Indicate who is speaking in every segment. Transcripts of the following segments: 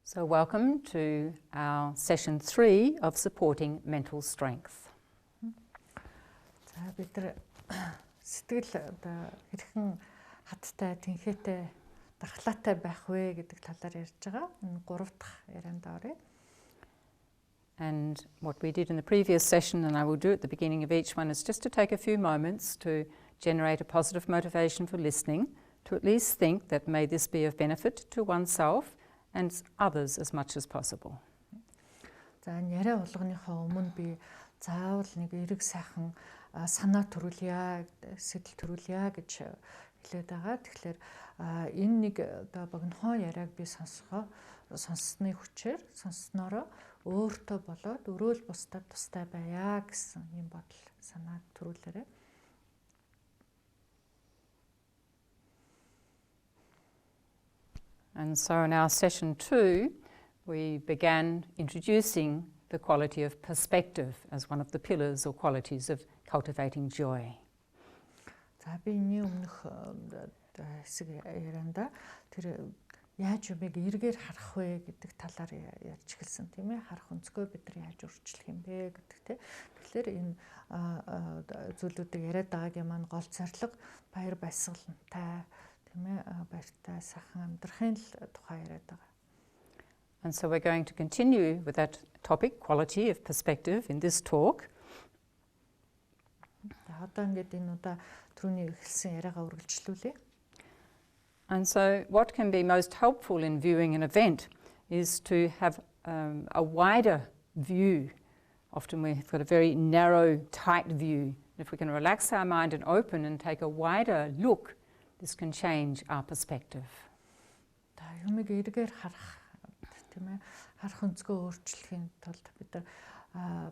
Speaker 1: So welcome to our session 3 of supporting mental strength.
Speaker 2: За бид нар сэтгэл одоо хэрхэн хаттай, тэнхээтэй, дархлаатай байх вэ гэдэг талаар ярьж байгаа. Энэ 3 дахь ярианд оръё.
Speaker 1: And what we did in the previous session, and I will do at the beginning of each one, is just to take a few moments to generate a positive motivation for listening, to at least think that may this be of benefit to oneself and others as much as possible.
Speaker 2: За яриа болгоныхоо өмнө би заавал нэг эрэг сайхан санаа төрүүлье, сэтэл төрүүлье гэж хэлээд байгаа. Тэгэхээр энэ нэг одоо богинохон яриаг би сонссны хүчээр сонсснороо өөртөө болоод өрөөл бусдад тустай байя гэсэн юм бодол санаа төрүүлээрэй.
Speaker 1: And so in our session 2, we began introducing the quality of perspective as one of the pillars or qualities of cultivating joy.
Speaker 2: За би энэ өмнөх хэсэг ярианда тэр яаж юмыг эерэгээр харах вэ гэдэг талаар ярьж эхэлсэн тийм ээ. Харах өнцгөө бид нар яаж өөрчлөх юм бэ гэдэг тийм. Тэгэхээр энэ зүйлүүдийг яриад байгаагийн маань гол зорилго баяр баясгалантай тийм ээ, баяртай сайхан амьдрахын тухай яриад байгаа.
Speaker 1: And so we're going to continue with that topic, quality of perspective, in this talk.
Speaker 2: Одоо ингээд энэ удаа түрүүний эхэлсэн яриагаа үргэлжлүүлье.
Speaker 1: And so what can be most helpful in viewing an event is to have a wider view. Often we've got a very narrow, tight view. If we can relax our mind and open and take a wider look, this can change our perspective.
Speaker 2: Та юмыг эдгээр харах тийм ээ, харах өнцгөө өөрчлөхийн тулд бид нар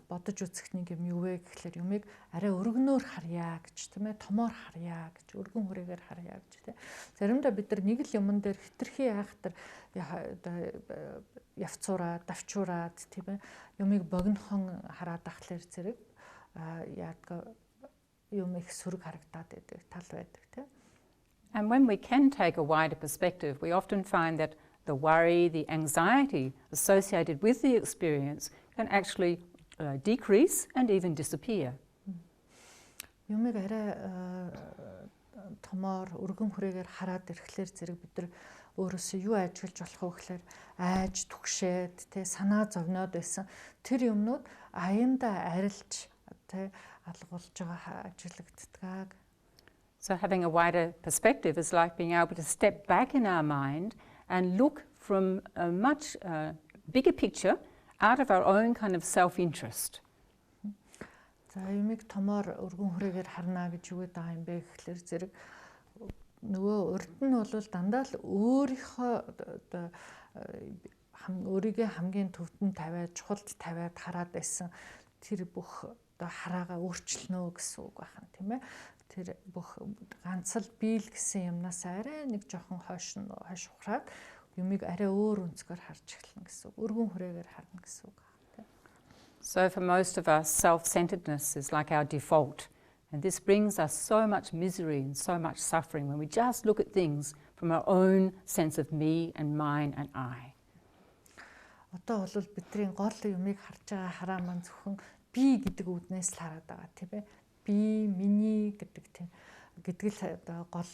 Speaker 2: бодож үзэх нэг юм юу вэ гэхлээр юмыг арай өргөнөөр харьяа гэж тийм ээ, томоор харьяа гэж, өргөн хүрээгээр харьяа гэж тийм. Заримдаа бид нар нэг л юмн дээр хитрхи яахтар явцуураад, давчуураад тийм ээ, юмыг богинохон хараад ахлаар зэрэг яадаг юм их сөрөг харагдаад байдаг тал байдаг тийм.
Speaker 1: And when we can take a wider perspective, we often find that the worry, the anxiety associated with the experience can actually decrease and even disappear.
Speaker 2: Юмыг арай томоор өргөн хүрээгээр хараад ирэхлээр зэрэг бид нар өөрөөсөө юу ажиглаж болох вэ гэхээр айж түгшээд тэ санаа зовноод байсан тэр юмнууд аяндаа арилж тэ алгуулж байгаа ажиглагддаг.
Speaker 1: So having a wider perspective is like being able to step back in our mind and look from a much bigger picture out of our own kind of self-interest.
Speaker 2: За юмыг томоор өргөн хүрээгээр харна гэж юу гэдэг юм бэ гэхэлэр зэрэг нөгөө урд нь бол дандаа л өөрийнхөө өөрийгөө хамгийн төвдөн тавиад чухалд тавиад хараад байсан тэр бүх хараага өөрчлөнө гэсэн үг байна тийм ээ. Тэр бүх ганц л биел гэсэн юмнаас арай нэг жоохон хойш ухраад юмыг арай өөр өнцгөр харж эхэлнэ гэсэн үг. Өргөн хүрээгээр харна гэсэн үг.
Speaker 1: So for most of us, self-centeredness is like our default. And this brings us so much misery and so much suffering when we just look at things from our own sense of me and mine and I.
Speaker 2: Одоо бол бидний гол юмыг харж байгаа хараа маань зөвхөн би гэдэг үднээс л хараад байгаа тийм ээ. Би, миний гэдэг тийм гэдэг л одоо гол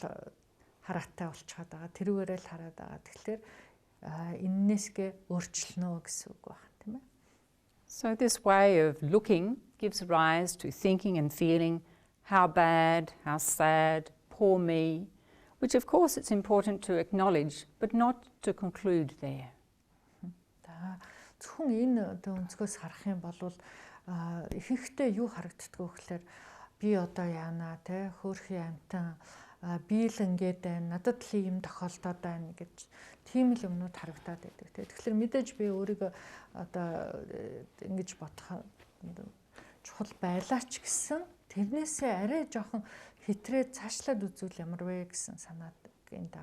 Speaker 2: хараатай болчиход байгаа. Тэрүүгээрээ л хараад байгаа. Тэгэхээр эннээсгээ өөрчлөнө гэсэн үг байна тийм ээ.
Speaker 1: So this way of looking gives rise to thinking and feeling how bad, how sad, poor me, which of course it's important to acknowledge but not to conclude there.
Speaker 2: Зөвхөн энэ өнцгөөс харах юм бол ихэнхдээ юу харагддаг вэ гэхээр би одоо яана те хөөрхий амтан би л ингээд байна надад л юм тохиолдоод байна гэж тийм л юмнууд харагдаад байдаг те. Тэгэхээр мэдээж би өөрийгөө одоо ингэж бодох чухал байлаа ч гэсэн тэрнээсээ арай жоохон хитрээ цаашлаад үзвэл ямар вэ гэсэн санаад энд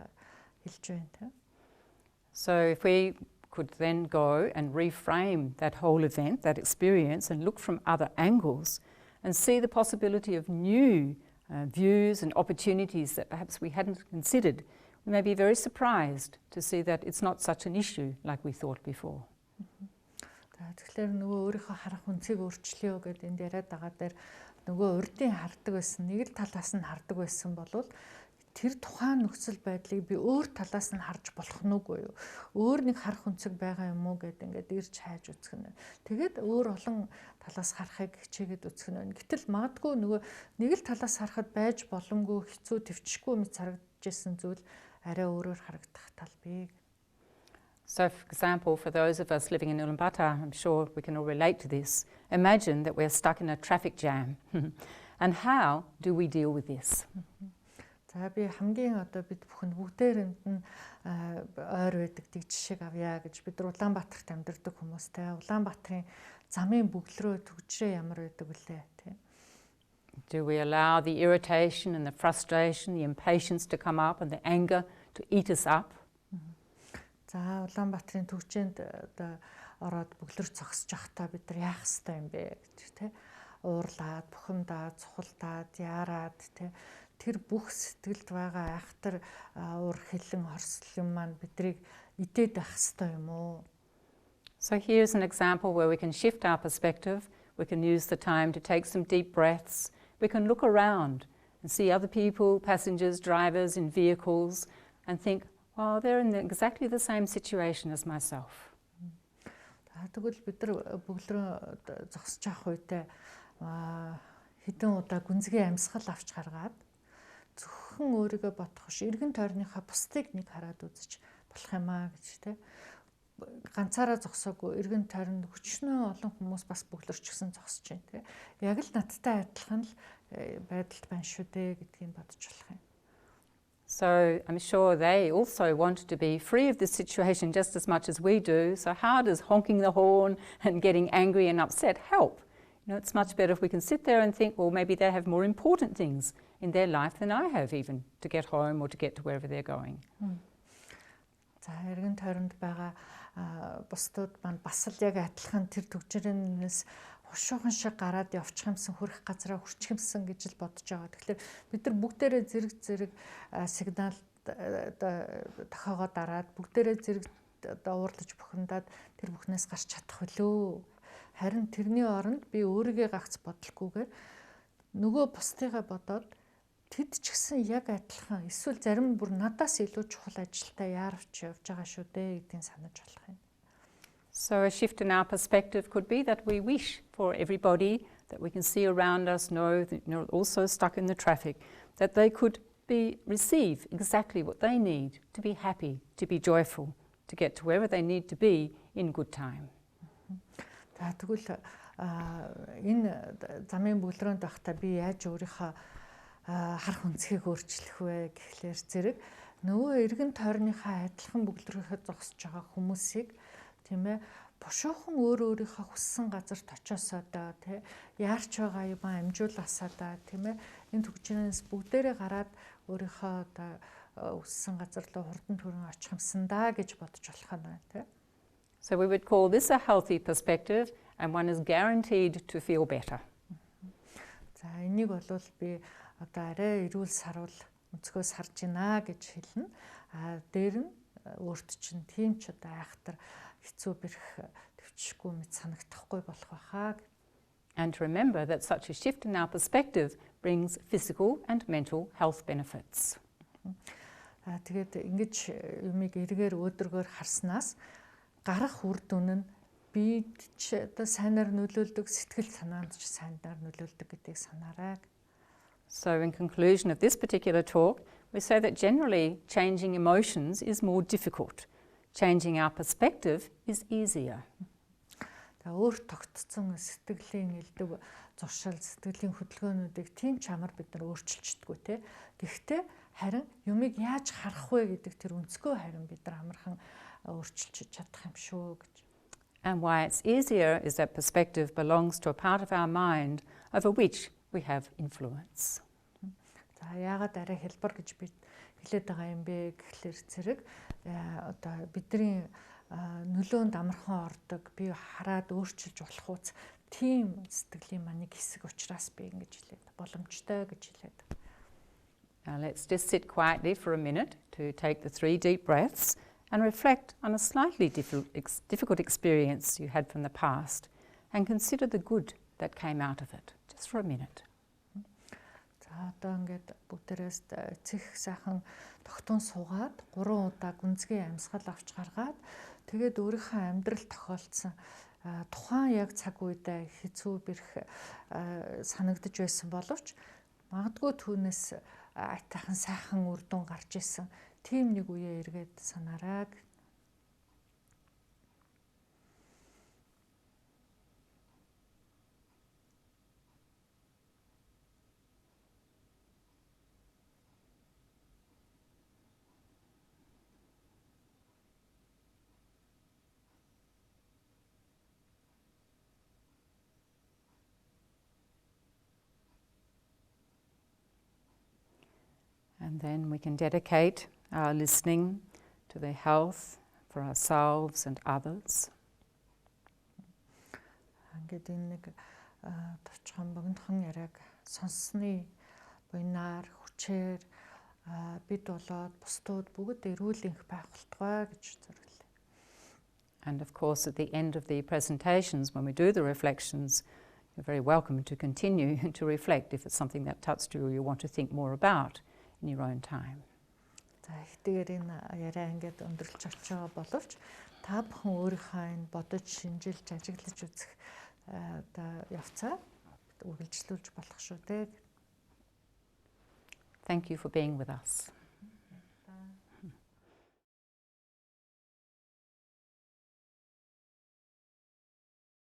Speaker 2: хэлж байна те.
Speaker 1: So if we could then go and reframe that whole event, that experience, and look from other angles and see the possibility of new views and opportunities that perhaps we hadn't considered, we may be very surprised to see that it's not such an issue like we thought before.
Speaker 2: Тэгэхээр нөгөө өөрийнхөө харах үнцгийг өөрчлөё гэдэг энд яриад байгаа дээр нөгөө урдын хардаг байсан нэг л талаас нь хардаг байсан болвол тэр тухайн нөхцөл байдлыг би өөр талаас нь харж болох нь үгүй юу? Өөр нэг харах үнцэг байгаа юм уу гэдэг ингээд ирж хайж үзэх нь. Тэгээд өөр олон талаас харахыг хичээгээд үзэх нь. Гэтэл магадгүй нөгөө нэг л талаас харахад байж боломгүй хэцүү төвчгүй мэт харагдажсэн зүйл арай өөрөөр харагдах тал бий.
Speaker 1: So, for example, for those of us living in Ulaanbaatar, I'm sure we can all relate to this. Imagine that we're stuck in a traffic jam. And how do we deal with this?
Speaker 2: За би хамгийн одоо бид бүхэнд бүгдээр энд нь ойр байдаг дэг жишээг авъя гэж бид Улаанбаатарт амьдардаг хүмүүстэй Улаанбаатарын замын бөглөрөө төгжрээ ямар байдаг вүлээ тийм.
Speaker 1: Do we allow the irritation and the frustration, the impatience to come up and the anger to eat us up?
Speaker 2: За Улаанбаатарын төгжээнд одоо ороод бөглөр цогсож явахдаа бид нар яах ёстой юм бэ гэж тий. Уурлаад, бухимдаад, цухалдаад, яарад тий. Тэр бүх сэтгэлд байгаа айхтар уур хилэн хорслол юм маань бидрийг идээд байх ёстой юм уу?
Speaker 1: So here's an example where we can shift our perspective. We can use the time to take some deep breaths. We can look around and see other people, passengers, drivers in vehicles and think, well, they're in exactly the same situation as myself.
Speaker 2: Тэгвэл бид нар бөглөрөө зогсож явах үедээ хэдэн удаа гүнзгий амьсгал авч гаргаад зөвхөн өөрийгөө бодох ш эргэн тойрныхаа бусдыг нэг хараад үзэж болох юм аа гэж тий. Ганцаараа зогсоогүй эргэн тойронд хүчнөө олон хүмүүс бас бөглөрч гисэн зогсож байна тий. Яг л надтай адилхан л байдалд байна шүү дээ гэдгийг бодож болох юм.
Speaker 1: So I'm sure they also want to be free of this situation just as much as we do. So how does honking the horn and getting angry and upset help? You know, it's much better if we can sit there and think, well, maybe they have more important things in their life than I have even to get home or to get to wherever they're going.
Speaker 2: За эргэн тойронд байгаа бусдууд маань бас л яг адилхан тэр төгжрэнээс хушуухан шиг гараад явчих юмсан хүрэх газараа хүрчих юмсан гэж л бодож байгаа. Тэгэхээр бид нар бүгдээрээ зэрэг сигнал тохоогоо дараад бүгдээрээ зэрэг уурлаж бухимдаад тэр бүхнээс гарч чадах хөлөө. Харин тэрний оронд би өөрийгөө гагц бодлохгүйгээр нөгөө бусдыгаа бодоод тэд ч гэсэн яг адилхан эсвэл зарим бүр надаас илүү чухал ажилдаа яарч явж байгаа шүү дээ гэдгийг санаж болох юм.
Speaker 1: So a shift in our perspective could be that we wish for everybody that we can see around us, know that you're also stuck in the traffic, that they could receive exactly what they need to be happy, to be joyful, to get to wherever they need to be in good time.
Speaker 2: За тэгвэл энэ замын бөглөрөөнд байхдаа би яаж өөрийнхөө харах үнцгийг өөрчлөх вэ гэхлээр зэрэг нөгөө эргэн тойрныхаа адилхан бөглөрөөхөд зогсож байгаа хүмүүсийг тийм ээ бушуухан өөрийнхөө хүссэн газарт очиосоо доо тий яарч байгаа юм амжуулаасаа даа тийм ээ энэ төгжрэнээс бүгдээрээ гараад өөрийнхөө одоо хүссэн газар руу хурдан түрэн очих юмсан даа гэж бодож болох нь байна тий.
Speaker 1: So we would call this a healthy perspective and one is guaranteed to feel better.
Speaker 2: За энийг болвол би одоо арай эрүүл сарвал өнцгөөс харж байна гэж хэлнэ. Дээр нь өөрт чинь тийм ч одоо айхтар хэцүү бэрх төвчгүй мэт санагдахгүй болох байхаа.
Speaker 1: And remember that such a shift in our perspective brings physical and mental health benefits.
Speaker 2: Тэгээд ингэж юмыг эргээр өөдрөгөөр харснаас гарах үр дүн нь бид ч одоо сайнаар нөлөөлдөг сэтгэл санаанд ч сайнаар нөлөөлдөг гэдгийг санаарай.
Speaker 1: So in conclusion of this particular talk, we say that generally changing emotions is more difficult. Changing our perspective is easier.
Speaker 2: Өөр тогтцсон сэтгэлийн элдэг зуршил, сэтгэлийн хөдөлгөөнүүдийг тийм чамар бид нар өөрчилчихдэггүй те. Гэхдээ харин юмыг яаж харах вэ гэдэг тэр өнцгөө харин бид нар амархан өөрчилж чадах юм шүү гэж.
Speaker 1: And why it's easier is that perspective belongs to a part of our mind over which we have influence.
Speaker 2: За яагаад арай хэлбэр гэж би хэлээд байгаа юм бэ гэхлээр зэрэг одоо бидний нөлөөнд амархан ордог би хараад өөрчилж болох үс тийм сэтгэлийн маань нэг хэсэг учраас би ингэж хэлээд боломжтой гэж хэлээд.
Speaker 1: Now let's just sit quietly for a minute to take the 3 deep breaths and reflect on a slightly difficult experience you had from the past and consider the good that came out of it, just for a minute.
Speaker 2: За одоо ингээд бүгдээрээс цэх сайхан тогтун суугаад 3 удаа гүнзгий амьсгал авч гаргаад тэгээд өөрийнхөө амьдрал тохиолдсон тухайн яг цаг үедээ хэцүү бэрх санагдаж байсан боловч магадгүй түүнээс айтайхан сайхан үр дүн гарч исэн тийм нэг үеэ эргээд санаарай.
Speaker 1: And then we can dedicate our listening to the health for ourselves and others.
Speaker 2: Ингээд энэ нэг товчхон богинохон яриаг сонссны буйнаар хүчээр бид болоод бусдууд бүгд эрүүл энх байх болтугай гэж зориулъя.
Speaker 1: And of course at the end of the presentations when we do the reflections you're very welcome to continue to reflect if it's something that touched you or you want to think more about in your own time.
Speaker 2: За эдгээр энэ яриа ингээд өндөрлж очиж байгаа боловч та бүхэн өөрийнхөө энэ бодож шинжилж ажиглаж үзэх одоо явцаа үргэлжлүүлж болох шүү дээ.
Speaker 1: Thank you for being with us.